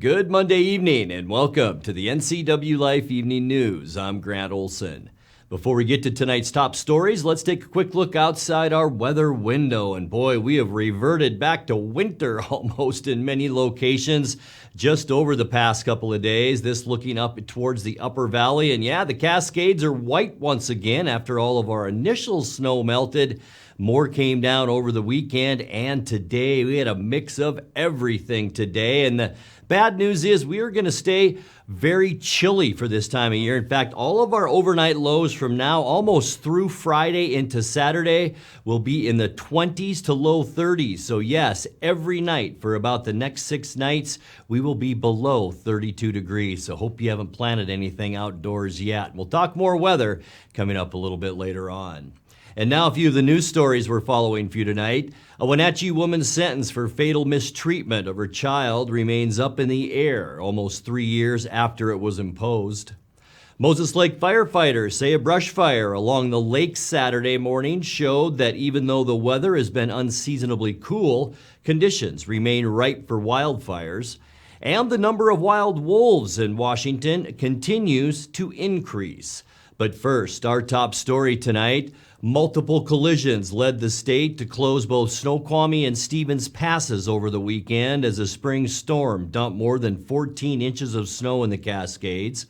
Good Monday evening and welcome to the NCWLIFE Evening News. I'm Grant Olson. Before we get to tonight's top stories, let's take a quick look outside our weather window. And boy, we have reverted back to winter almost in many locations just over the past couple of days. This looking up towards the upper valley. And yeah, the Cascades are white once again after all of our initial snow melted. More came down over the weekend and today. We had a mix of everything today. And the bad news is we are going to stay very chilly for this time of year. In fact, all of our overnight lows from now almost through Friday into Saturday will be in the 20s to low 30s. So yes, every night for about the next 6 nights, we will be below 32 degrees. So hope you haven't planted anything outdoors yet. We'll talk more weather coming up a little bit later on. And now a few of the news stories we're following for you tonight. A Wenatchee woman's sentence for fatal mistreatment of her child remains up in the air almost 3 years after it was imposed. Moses Lake firefighters say a brush fire along the lake Saturday morning showed that even though the weather has been unseasonably cool, conditions remain ripe for wildfires. And the number of wild wolves in Washington continues to increase. But first, our top story tonight. Multiple collisions led the state to close both Snoqualmie and Stevens passes over the weekend as a spring storm dumped more than 14 inches of snow in the Cascades.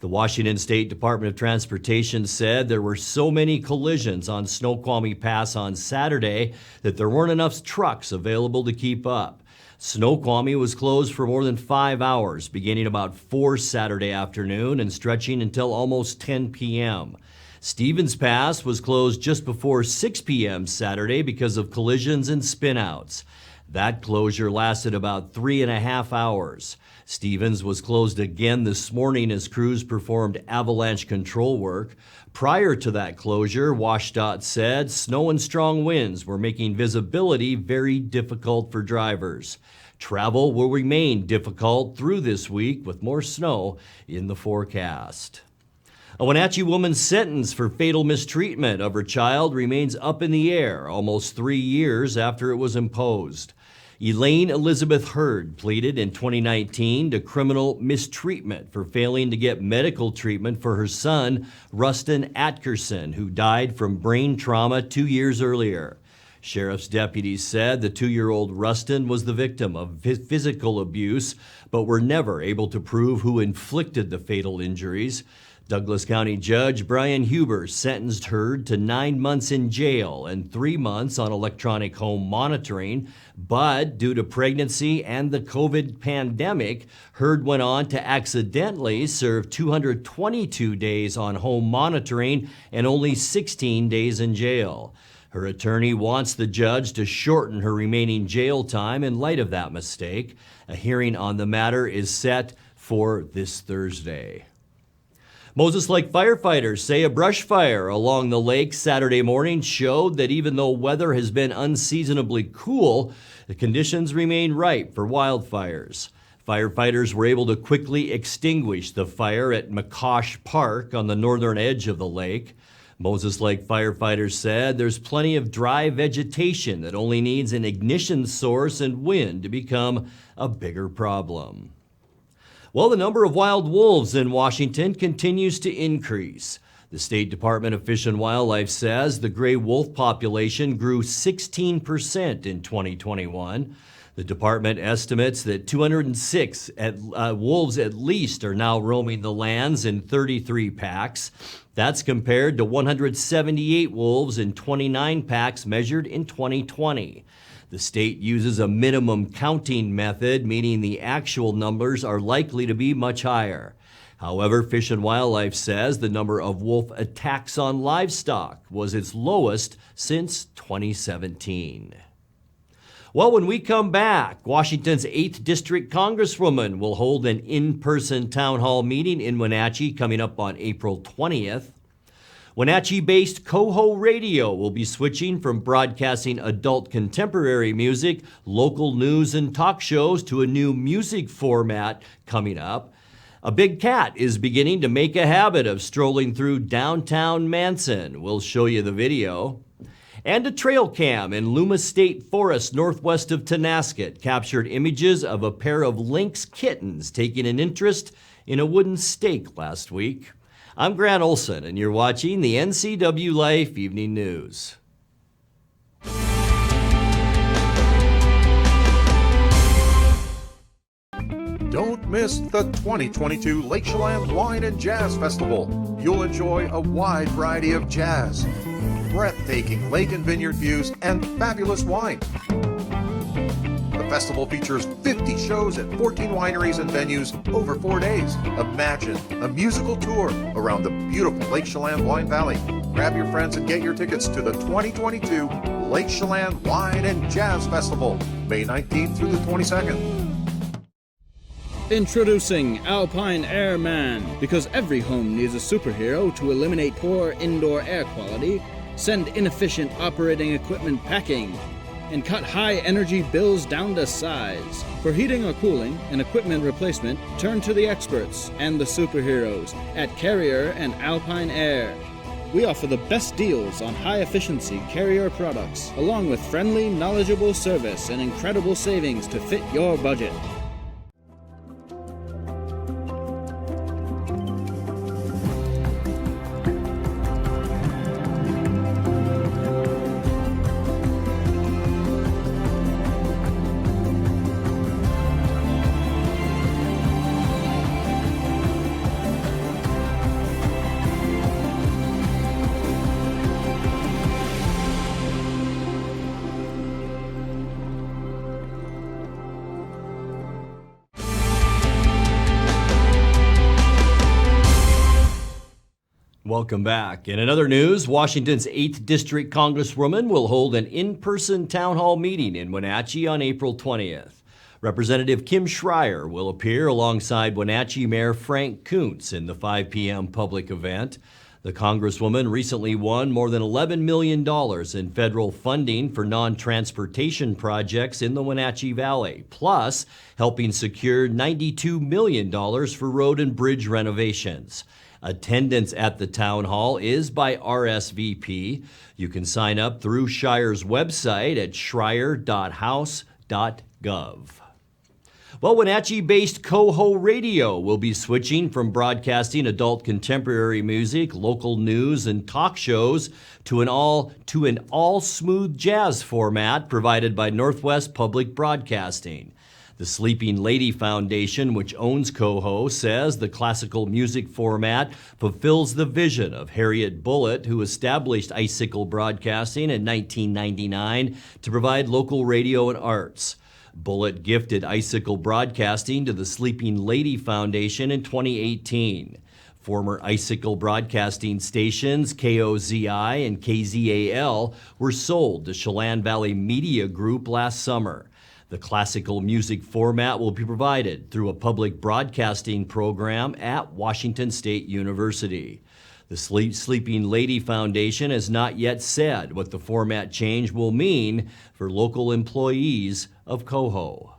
The Washington State Department of Transportation said there were so many collisions on Snoqualmie Pass on Saturday that there weren't enough trucks available to keep up. Snoqualmie was closed for more than 5 hours, beginning about 4 Saturday afternoon and stretching until almost 10 p.m. Stevens Pass was closed just before 6 p.m. Saturday because of collisions and spinouts. That closure lasted about 3.5 hours. Stevens was closed again this morning as crews performed avalanche control work. Prior to that closure, WashDOT said snow and strong winds were making visibility very difficult for drivers. Travel will remain difficult through this week with more snow in the forecast. A Wenatchee woman's sentence for fatal mistreatment of her child remains up in the air almost 3 years after it was imposed. Elaine Elizabeth Hurd pleaded in 2019 to criminal mistreatment for failing to get medical treatment for her son, Rustin Atkerson, who died from brain trauma 2 years earlier. Sheriff's deputies said the 2-year-old Rustin was the victim of physical abuse, but were never able to prove who inflicted the fatal injuries. Douglas County Judge Brian Huber sentenced Hurd to 9 months in jail and 3 months on electronic home monitoring. But due to pregnancy and the COVID pandemic, Hurd went on to accidentally serve 222 days on home monitoring and only 16 days in jail. Her attorney wants the judge to shorten her remaining jail time in light of that mistake. A hearing on the matter is set for this Thursday. Moses Lake firefighters say a brush fire along the lake Saturday morning showed that even though weather has been unseasonably cool, the conditions remain ripe for wildfires. Firefighters were able to quickly extinguish the fire at McCosh Park on the northern edge of the lake. Moses Lake firefighters said there's plenty of dry vegetation that only needs an ignition source and wind to become a bigger problem. Well, the number of wild wolves in Washington continues to increase. The State Department of Fish and Wildlife says the gray wolf population grew 16% in 2021. The department estimates that 206 wolves at least are now roaming the lands in 33 packs. That's compared to 178 wolves in 29 packs measured in 2020. The state uses a minimum counting method, meaning the actual numbers are likely to be much higher. However, Fish and Wildlife says the number of wolf attacks on livestock was its lowest since 2017. Well, when we come back, Washington's 8th District Congresswoman will hold an in-person town hall meeting in Wenatchee coming up on April 20th. Wenatchee-based Coho Radio will be switching from broadcasting adult contemporary music, local news, and talk shows to a new music format coming up. A big cat is beginning to make a habit of strolling through downtown Manson. We'll show you the video. And a trail cam in Luma State Forest northwest of Tonasket captured images of a pair of Lynx Kittens taking an interest in a wooden stake last week. I'm Grant Olson, and you're watching the NCWLIFE Evening News. Don't miss the 2022 Lake Chelan Wine and Jazz Festival. You'll enjoy a wide variety of jazz, breathtaking lake and vineyard views, and fabulous wine. The festival features 50 shows at 14 wineries and venues over 4 days. Imagine a musical tour around the beautiful Lake Chelan Wine Valley. Grab your friends and get your tickets to the 2022 Lake Chelan Wine and Jazz Festival, May 19th through the 22nd. Introducing Alpine Airman. Because every home needs a superhero to eliminate poor indoor air quality, send inefficient operating equipment packing, and cut high energy bills down to size. For heating or cooling and equipment replacement, turn to the experts and the superheroes at Carrier and Alpine Air. We offer the best deals on high-efficiency Carrier products, along with friendly, knowledgeable service and incredible savings to fit your budget. Welcome back. In another news, Washington's 8th District Congresswoman will hold an in-person town hall meeting in Wenatchee on April 20th. Representative Kim Schreier will appear alongside Wenatchee Mayor Frank Kuntz in the 5 p.m. public event. The Congresswoman recently won more than $11 million in federal funding for non-transportation projects in the Wenatchee Valley, plus helping secure $92 million for road and bridge renovations. Attendance at the town hall is by RSVP. You can sign up through Shire's website at shire.house.gov. Well, Wenatchee-based Coho Radio will be switching from broadcasting adult contemporary music, local news, and talk shows to an all smooth jazz format provided by Northwest Public Broadcasting. The Sleeping Lady Foundation, which owns Coho, says the classical music format fulfills the vision of Harriet Bullitt, who established Icicle Broadcasting in 1999 to provide local radio and arts. Bullitt gifted Icicle Broadcasting to the Sleeping Lady Foundation in 2018. Former Icicle Broadcasting stations KOZI and KZAL were sold to Chelan Valley Media Group last summer. The classical music format will be provided through a public broadcasting program at Washington State University. The Sleeping Lady Foundation has not yet said what the format change will mean for local employees of Coho.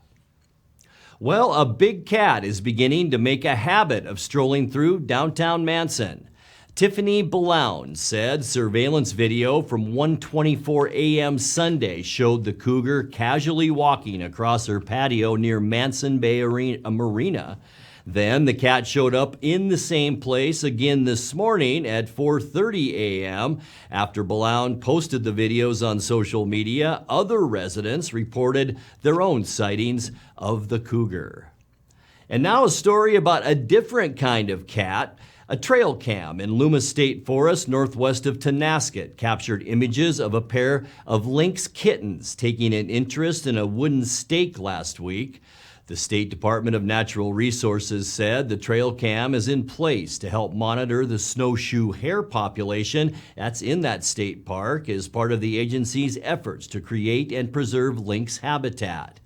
Well, a big cat is beginning to make a habit of strolling through downtown Manson. Tiffany Blount said surveillance video from 1:24 a.m. Sunday showed the cougar casually walking across her patio near Manson Bay Marina. Then the cat showed up in the same place again this morning at 4:30 a.m. After Blount posted the videos on social media, other residents reported their own sightings of the cougar. And now a story about a different kind of cat. A trail cam in Luma State Forest northwest of Tonasket captured images of a pair of Lynx Kittens taking an interest in a wooden stake last week. The State Department of Natural Resources said the trail cam is in place to help monitor the snowshoe hare population that's in that state park as part of the agency's efforts to create and preserve lynx habitat.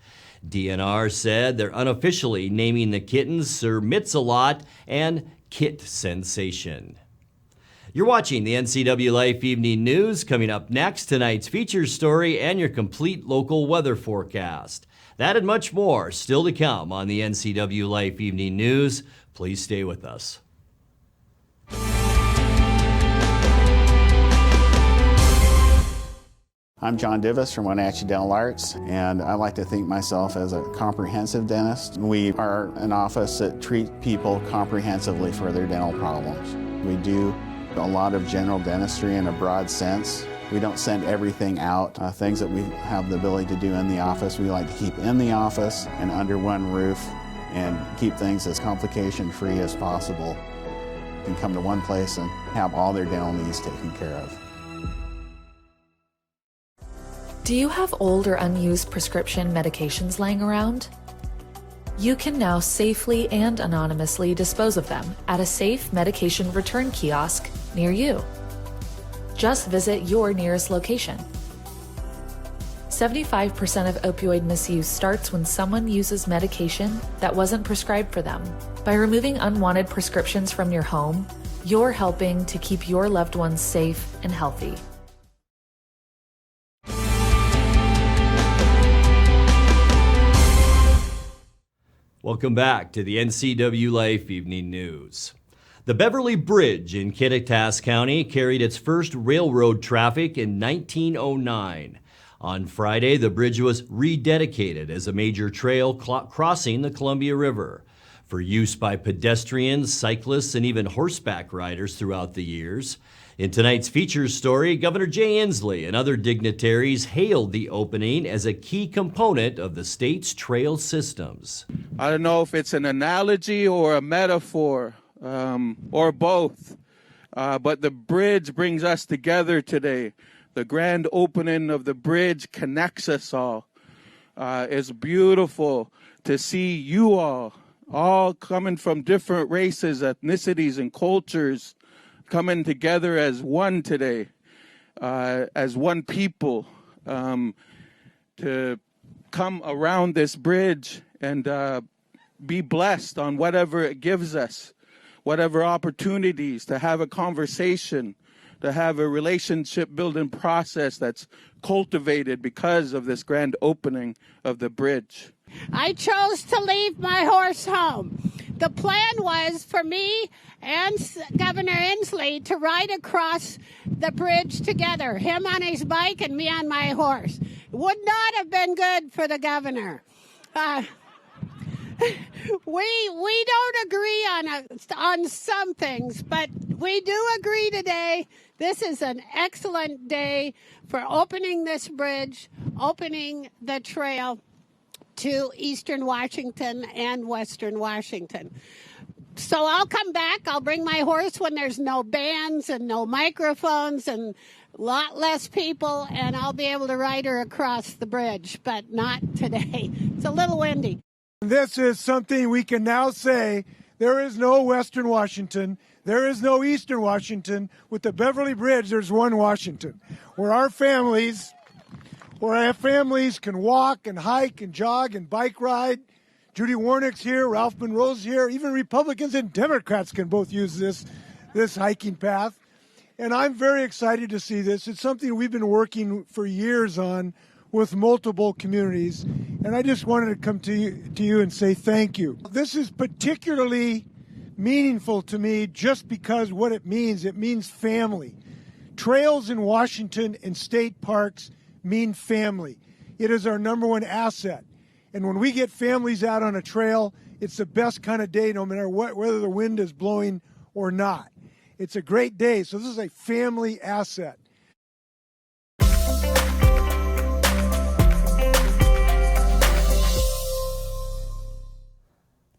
DNR said they're unofficially naming the kittens Sir Mix-a-Lot and Kit Sensation. You're watching the NCWLIFE Evening News. Coming up next, tonight's feature story and your complete local weather forecast. That and much more still to come on the NCWLIFE Evening News. Please stay with us. I'm John Divis from Wenatchee Dental Arts, and I like to think myself as a comprehensive dentist. We are an office that treats people comprehensively for their dental problems. We do a lot of general dentistry in a broad sense. We don't send everything out. Things that we have the ability to do in the office, we like to keep in the office and under one roof and keep things as complication-free as possible. You can come to one place and have all their dental needs taken care of. Do you have old or unused prescription medications laying around? You can now safely and anonymously dispose of them at a safe medication return kiosk near you. Just visit your nearest location. 75% of opioid misuse starts when someone uses medication that wasn't prescribed for them. By removing unwanted prescriptions from your home, you're helping to keep your loved ones safe and healthy. Welcome back to the NCWLIFE Evening News. The Beverly Bridge in Kittitas County carried its first railroad traffic in 1909. On Friday, the bridge was rededicated as a major trail crossing the Columbia River for use by pedestrians, cyclists, and even horseback riders throughout the years. In tonight's features story, Governor Jay Inslee and other dignitaries hailed the opening as a key component of the state's trail systems. I don't know if it's an analogy or a metaphor, or both, but the bridge brings us together today. The grand opening of the bridge connects us all. It's beautiful to see you all coming from different races, ethnicities, and cultures, coming together as one today, as one people, to come around this bridge and be blessed on whatever it gives us, whatever opportunities to have a conversation, to have a relationship building process that's cultivated because of this grand opening of the bridge. I chose to leave my horse home. The plan was for me and Governor Inslee to ride across the bridge together, him on his bike and me on my horse. Would not have been good for the governor. We don't agree on some things, but we do agree today. This is an excellent day for opening this bridge, opening the trail to Eastern Washington and Western Washington. So I'll come back. I'll bring my horse when there's no bands and no microphones and a lot less people, and I'll be able to ride her across the bridge, but not today. It's a little windy. This is something we can now say. There is no Western Washington. There is no Eastern Washington. With the Beverly Bridge, there's one Washington, where our families can walk and hike and jog and bike ride. Judy Warnick's here, Ralph Monroe's here. Even Republicans and Democrats can both use this hiking path. And I'm very excited to see this. It's something we've been working for years on with multiple communities. And I just wanted to come to you and say thank you. This is particularly meaningful to me just because what it means family. Trails in Washington and state parks mean family. It is our number one asset. And when we get families out on a trail, it's the best kind of day no matter whether the wind is blowing or not. It's a great day. So this is a family asset.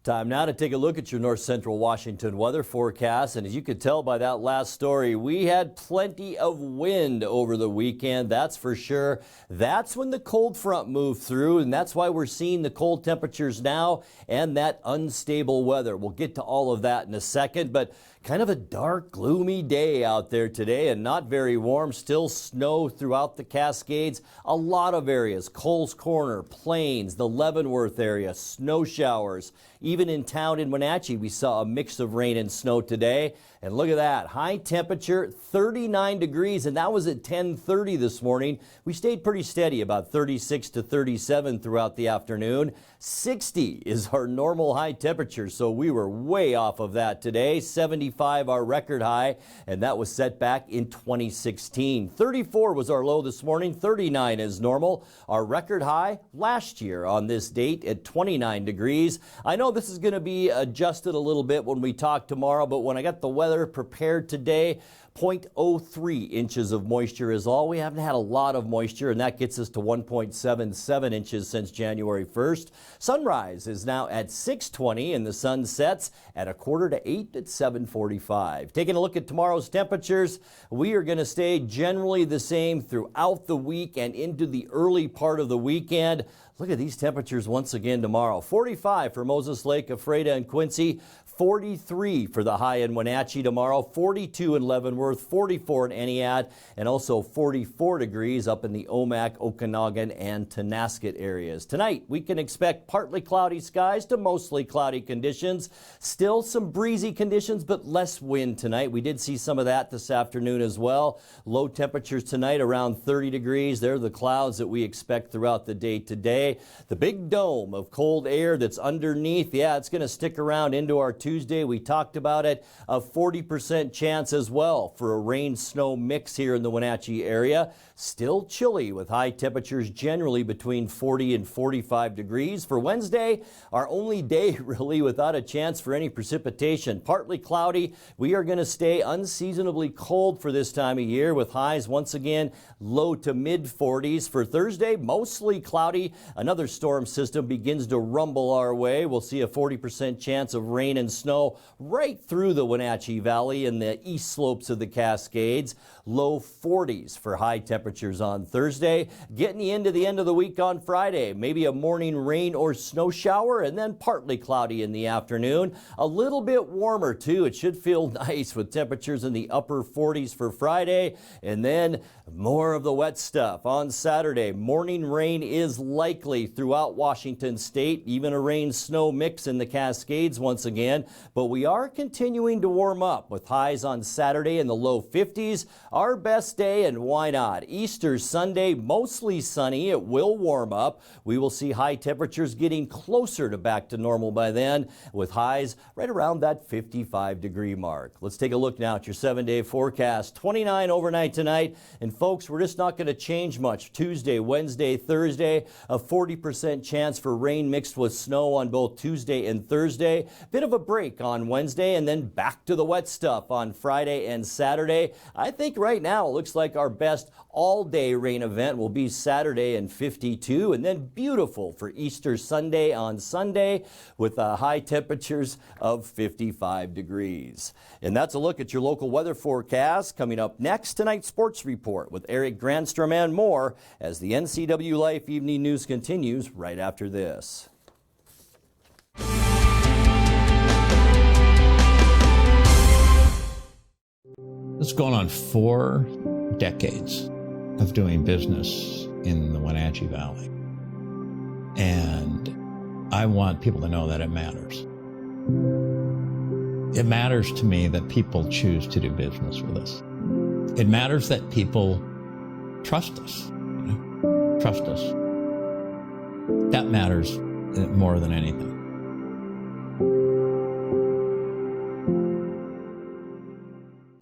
Time now to take a look at your north central Washington weather forecast. And as you could tell by that last story, we had plenty of wind over the weekend, that's for sure. That's when the cold front moved through, and that's why we're seeing the cold temperatures now and that unstable weather. We'll get to all of that in a second, but kind of a dark, gloomy day out there today and not very warm. Still snow throughout the Cascades. A lot of areas, Coles Corner, Plains, the Leavenworth area, snow showers. Even Even in town in Wenatchee, we saw a mix of rain and snow today. And look at that, high temperature, 39 degrees, and that was at 10:30 this morning. We stayed pretty steady, about 36 to 37 throughout the afternoon. 60 is our normal high temperature, so we were way off of that today. 75 our record high, and that was set back in 2016. 34 was our low this morning, 39 is normal. Our record high last year on this date at 29 degrees. I know this is going to be adjusted a little bit when we talk tomorrow, but when I got the weather prepared today, 0.03 inches of moisture is all. We haven't had a lot of moisture, and that gets us to 1.77 inches since January 1st. Sunrise is now at 6:20, and the sun sets at 7:45 at 7:45. Taking a look at tomorrow's temperatures, we are going to stay generally the same throughout the week and into the early part of the weekend. Look at these temperatures once again tomorrow. 45 for Moses Lake, Ephrata, and Quincy. 43 for the high in Wenatchee tomorrow, 42 in Leavenworth, 44 in Entiat, and also 44 degrees up in the Omak, Okanagan, and Tonasket areas. Tonight, we can expect partly cloudy skies to mostly cloudy conditions. Still some breezy conditions, but less wind tonight. We did see some of that this afternoon as well. Low temperatures tonight around 30 degrees. They're the clouds that we expect throughout the day today. The big dome of cold air that's underneath, yeah, it's going to stick around into our Tuesday. We talked about it, a 40% chance as well for a rain-snow mix here in the Wenatchee area. Still chilly with high temperatures generally between 40 and 45 degrees. For Wednesday, our only day really without a chance for any precipitation. Partly cloudy. We are going to stay unseasonably cold for this time of year with highs once again low to mid 40s. For Thursday, mostly cloudy. Another storm system begins to rumble our way. We'll see a 40% chance of rain and snow right through the Wenatchee Valley and the east slopes of the Cascades. Low 40s for high temperatures on Thursday. Getting you into the end of the week on Friday. Maybe a morning rain or snow shower and then partly cloudy in the afternoon. A little bit warmer too. It should feel nice with temperatures in the upper 40s for Friday. And then more of the wet stuff on Saturday. Morning rain is likely throughout Washington state. Even a rain-snow mix in the Cascades once again. But we are continuing to warm up with highs on Saturday in the low 50s. Our best day, and why not? Easter Sunday, mostly sunny. It will warm up. We will see high temperatures getting closer to back to normal by then, with highs right around that 55-degree mark. Let's take a look now at your 7-day forecast. 29 overnight tonight. And folks, we're just not going to change much. Tuesday, Wednesday, Thursday, a 40% chance for rain mixed with snow on both Tuesday and Thursday. Bit of a break on Wednesday, and then back to the wet stuff on Friday and Saturday. I think right now it looks like our best all-day rain event will be Saturday and 52, and then beautiful for Easter Sunday on Sunday with high temperatures of 55 degrees. And that's a look at your local weather forecast. Coming up next, tonight's sports report with Eric Granstrom and more as the NCWLIFE Evening News continues right after this. It's going on 4 decades of doing business in the Wenatchee Valley. And I want people to know that it matters. It matters to me that people choose to do business with us. It matters that people trust us, trust us. That matters more than anything.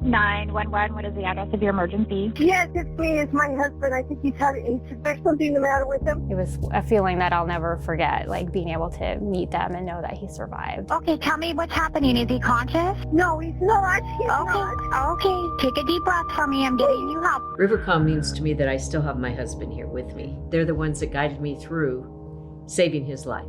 911, what is the address of your emergency? Yes, it's me. It's my husband. I think there's something the matter with him. It was a feeling that I'll never forget, like being able to meet them and know that he survived. Okay, tell me what's happening. Is he conscious? No, he's not. He's not. Okay, take a deep breath for me. I'm getting you help. Rivercom means to me that I still have my husband here with me. They're the ones that guided me through saving his life.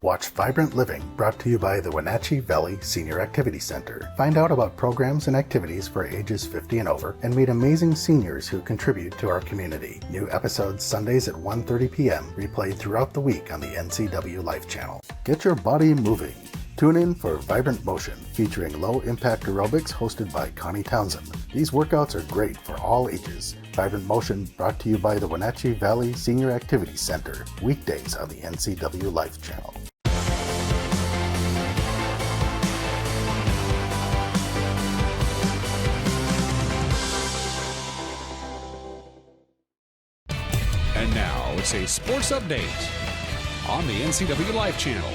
Watch Vibrant Living, brought to you by the Wenatchee Valley Senior Activity Center. Find out about programs and activities for ages 50 and over, and meet amazing seniors who contribute to our community. New episodes Sundays at 1:30 p.m., replayed throughout the week on the NCWLIFE channel. Get your body moving. Tune in for Vibrant Motion, featuring low-impact aerobics hosted by Connie Townsend. These workouts are great for all ages, Vibrant Motion brought to you by the Wenatchee Valley Senior Activity Center, weekdays on the NCWLIFE channel. And now it's a sports update on the NCWLIFE channel.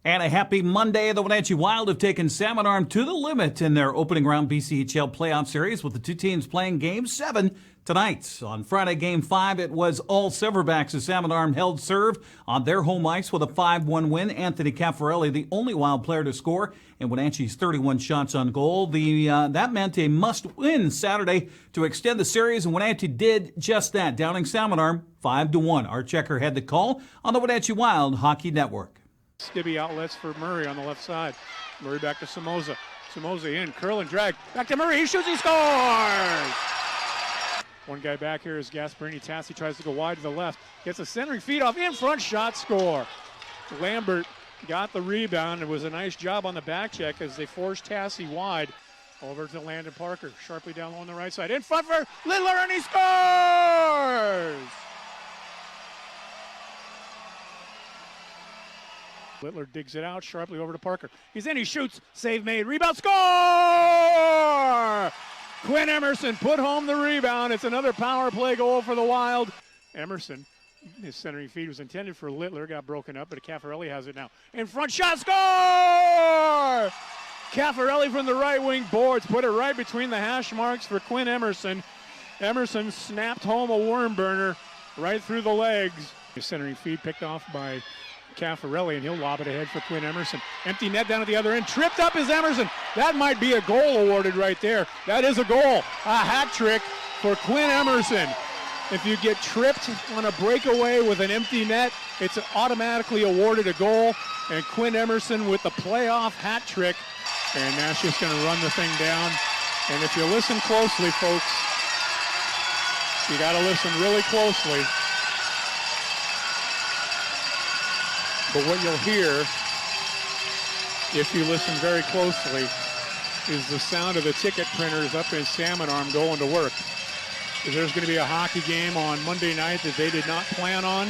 And a happy Monday. The Wenatchee Wild have taken Salmon Arm to the limit in their opening round BCHL playoff series, with the two teams playing Game 7 tonight. On Friday, Game 5, it was all Silverbacks as Salmon Arm held serve on their home ice with a 5-1 win. Anthony Caffarelli, the only Wild player to score in Wenatchee's 31 shots on goal. That meant a must-win Saturday to extend the series, and Wenatchee did just that, downing Salmon Arm 5-1. Art Checker had the call on the Wenatchee Wild Hockey Network. Skibby outlets for Murray on the left side. Murray back to Somoza. Somoza in, curl and drag. Back to Murray, he shoots, he scores! One guy back here is Gasparini. Tassi tries to go wide to the left. Gets a centering feed off, in front shot, score. Lambert got the rebound. It was a nice job on the back check as they forced Tassi wide. Over to Landon Parker, sharply down low on the right side. In front for Littler, and he scores! Littler digs it out sharply over to Parker. He's in, he shoots, save made, rebound, score! Quinn Emerson put home the rebound. It's another power play goal for the Wild. Emerson, his centering feed was intended for Littler, got broken up, but Caffarelli has it now. In front shot, score! Caffarelli from the right wing boards, put it right between the hash marks for Quinn Emerson. Emerson snapped home a worm burner right through the legs. His centering feed picked off by Caffarelli, and he'll lob it ahead for Quinn Emerson. Empty net down at the other end. Tripped up is Emerson. That might be a goal awarded right there. That is a goal. A hat trick for Quinn Emerson. If you get tripped on a breakaway with an empty net, it's automatically awarded a goal. And Quinn Emerson with the playoff hat trick. And Nash just going to run the thing down. And if you listen closely, folks, you got to listen really closely. But what you'll hear, if you listen very closely, is the sound of the ticket printers up in Salmon Arm going to work. There's going to be a hockey game on Monday night that they did not plan on.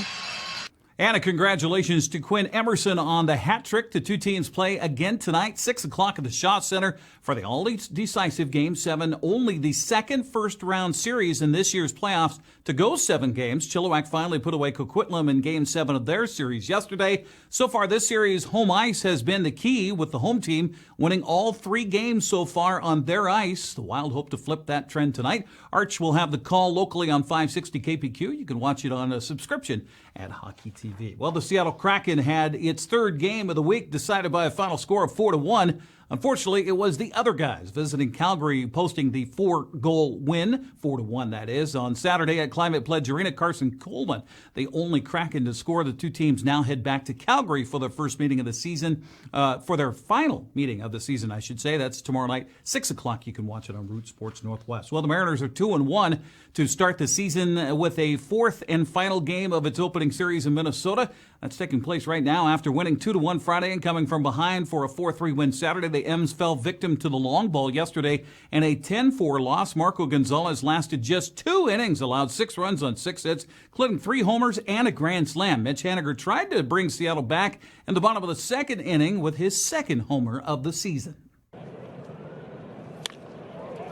And a congratulations to Quinn Emerson on the hat trick. The two teams play again tonight, 6 o'clock at the Shaw Center for the all-decisive Game 7. Only the second first-round series in this year's playoffs to go 7 games. Chilliwack finally put away Coquitlam in Game 7 of their series yesterday. So far this series, home ice has been the key, with the home team winning all 3 games so far on their ice. The Wild hope to flip that trend tonight. Arch will have the call locally on 560 KPQ. You can watch it on a subscription at Hockey TV. Well, the Seattle Kraken had its third game of the week decided by a final score of 4-1. Unfortunately, it was the other guys visiting Calgary posting the 4-goal win, 4-1 that is, on Saturday at Climate Pledge Arena. Carson Coleman, the only Kraken to score. The two teams now head back to Calgary for their first meeting of the season, for their final meeting of the season, I should say. That's tomorrow night, 6 o'clock. You can watch it on Root Sports Northwest. Well, the Mariners are 2-1 to start the season with a fourth and final game of its opening series in Minnesota. That's taking place right now after winning 2-1 Friday and coming from behind for a 4-3 win Saturday. The M's fell victim to the long ball yesterday and a 10-4 loss. Marco Gonzalez lasted just 2 innings, allowed 6 runs on 6 hits, including 3 homers and a grand slam. Mitch Haniger tried to bring Seattle back in the bottom of the second inning with his second homer of the season.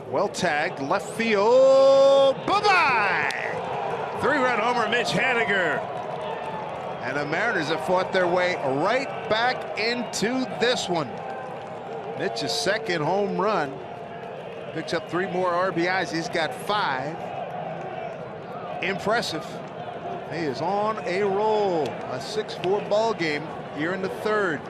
Well tagged, left field, bye-bye! 3-run homer, Mitch Haniger. And the Mariners have fought their way right back into this one. Mitch's second home run. Picks up 3 more RBIs. He's got 5. Impressive. He is on a roll. A 6-4 ball game here in the third.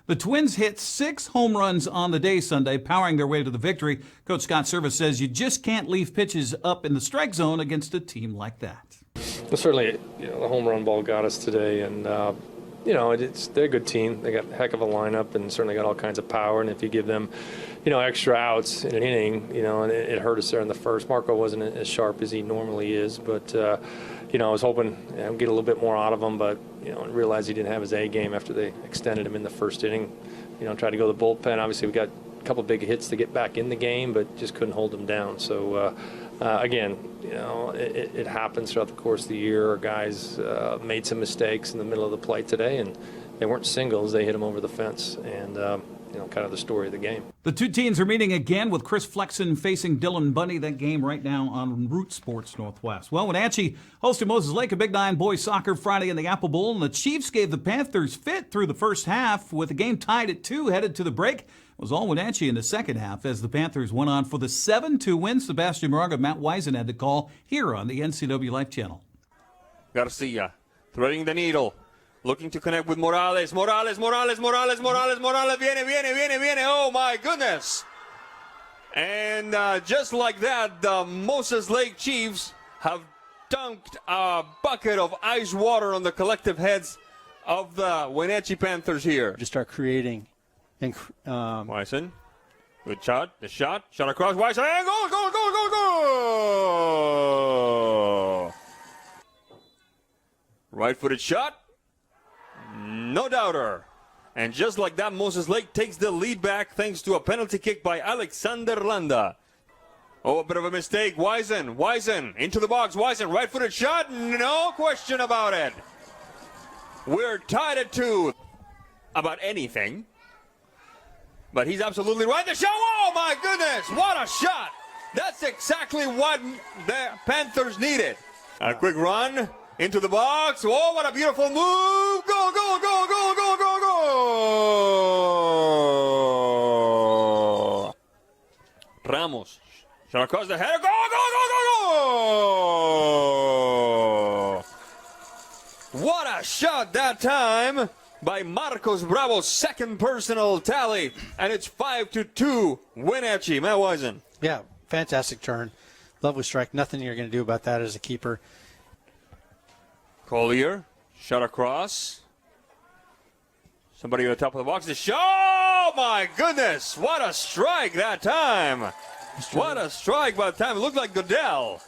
The Twins hit 6 home runs on the day Sunday, powering their way to the victory. Coach Scott Service says you just can't leave pitches up in the strike zone against a team like that. Well, certainly, the home run ball got us today, and they're a good team. They got a heck of a lineup, and certainly got all kinds of power. And if you give them, extra outs in an inning, and it hurt us there in the first. Marco wasn't as sharp as he normally is, but I was hoping get a little bit more out of him, but and realized he didn't have his A game after they extended him in the first inning. Tried to go to the bullpen. Obviously, we got a couple big hits to get back in the game, but just couldn't hold him down. So Again, it happens throughout the course of the year. Our guys made some mistakes in the middle of the play today, and they weren't singles. They hit them over the fence, and kind of the story of the game. The two teams are meeting again with Chris Flexen facing Dylan Bundy. That game right now on Root Sports Northwest. Well, Wenatchee hosted Moses Lake, a Big Nine boys soccer Friday in the Apple Bowl, and the Chiefs gave the Panthers fit through the first half with the game tied at 2 headed to the break. It was all Wenatchee in the second half as the Panthers went on for the 7-2 win. Sebastian Moraga, Matt Wisen had the call here on the NCWLIFE channel. Garcia threading the needle. Looking to connect with Morales. Morales. Viene. Oh, my goodness. And just like that, the Moses Lake Chiefs have dunked a bucket of ice water on the collective heads of the Wenatchee Panthers here. Just start creating. Wisen. Good shot. The shot. Shot across. Wisen. And goal. Right-footed shot. No doubter. And just like that, Moses Lake takes the lead back thanks to a penalty kick by Alexander Landa. Oh, a bit of a mistake. Wisen into the box. Wisen, right-footed shot. No question about it. We're tied at 2 about anything. But he's absolutely right. The shot. Oh, my goodness. What a shot. That's exactly what the Panthers needed. A quick run. Into the box. Oh, what a beautiful move. Go. Ramos. Shot across the header. Go. What a shot that time by Marcos Bravo's second personal tally. And it's 5-2 Wenatchee. Matt Wisen. Yeah, fantastic turn. Lovely strike. Nothing you're going to do about that as a keeper. Collier, shot across. Somebody at the top of the box. The shot! Oh, my goodness! What a strike that time! What a strike by the time. It looked like Goodell.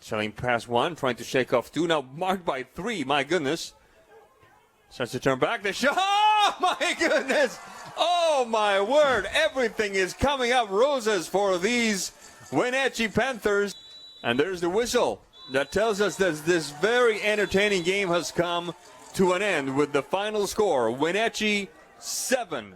Selling past 1, trying to shake off 2. Now marked by 3. My goodness. Starts to turn back. The shot! Oh, my goodness! Oh, my word! Everything is coming up roses for these Wenatchee Panthers. And there's the whistle. That tells us that this very entertaining game has come to an end with the final score. Wenatchee 7,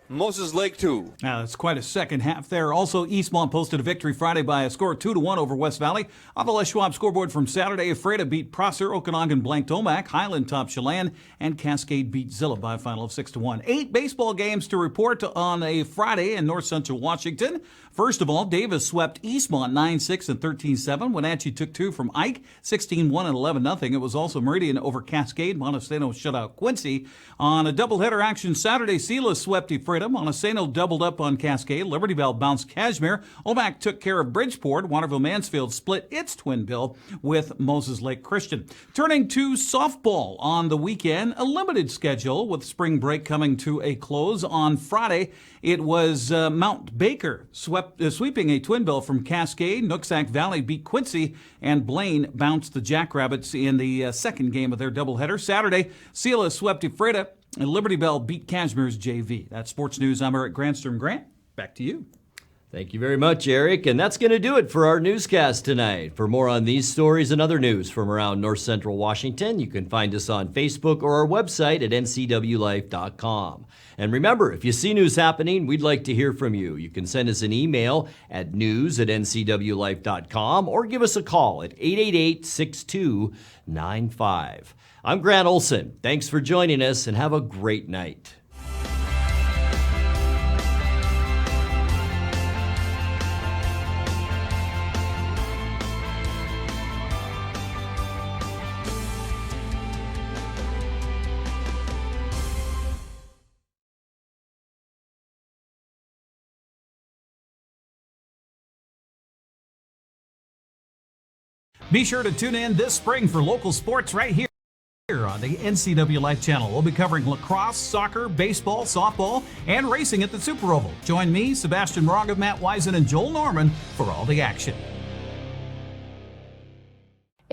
Moses Lake 2. Now, that's quite a second half there. Also, Eastmont posted a victory Friday by a score of 2-1 over West Valley. On the Les Schwab scoreboard from Saturday, Ephrata beat Prosser, Okanagan blanked Omak, Highland topped Chelan, and Cascade beat Zilla by a final of 6-1. 8 baseball games to report on a Friday in North Central Washington. First of all, Davis swept Eastmont 9-6 and 13-7. Wenatchee took 2 from Ike, 16-1 and 11-0. It was also Meridian over Cascade. Montesano shut out Quincy. On a doubleheader action Saturday, Silas swept Ephrata. Montesano doubled up on Cascade. Liberty Bell bounced Cashmere. Omak took care of Bridgeport. Waterville-Mansfield split its twin bill with Moses Lake Christian. Turning to softball on the weekend, a limited schedule with spring break coming to a close. On Friday, it was Mount Baker sweeping a twin bill from Cascade. Nooksack Valley beat Quincy, and Blaine bounced the Jackrabbits in the second game of their doubleheader. Saturday, Selah swept Ephrata, and Liberty Bell beat Cashmere's JV. That's sports news. I'm Eric Grandstrom. Grant, back to you. Thank you very much, Eric. And that's going to do it for our newscast tonight. For more on these stories and other news from around North Central Washington, you can find us on Facebook or our website at ncwlife.com. And remember, if you see news happening, we'd like to hear from you. You can send us an email at news@ncwlife.com or give us a call at 888-6295. I'm Grant Olson. Thanks for joining us and have a great night. Be sure to tune in this spring for local sports right here on the NCWLIFE channel. We'll be covering lacrosse, soccer, baseball, softball, and racing at the Super Oval. Join me, Sebastian Moraga, Matt Wisen, and Joel Norman for all the action.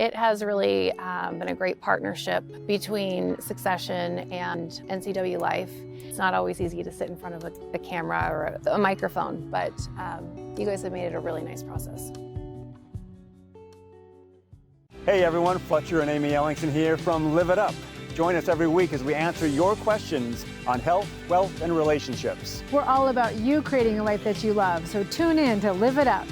It has really been a great partnership between Succession and NCWLIFE. It's not always easy to sit in front of a camera or a microphone, but you guys have made it a really nice process. Hey everyone, Fletcher and Amy Ellingson here from Live It Up. Join us every week as we answer your questions on health, wealth, and relationships. We're all about you creating a life that you love, so tune in to Live It Up.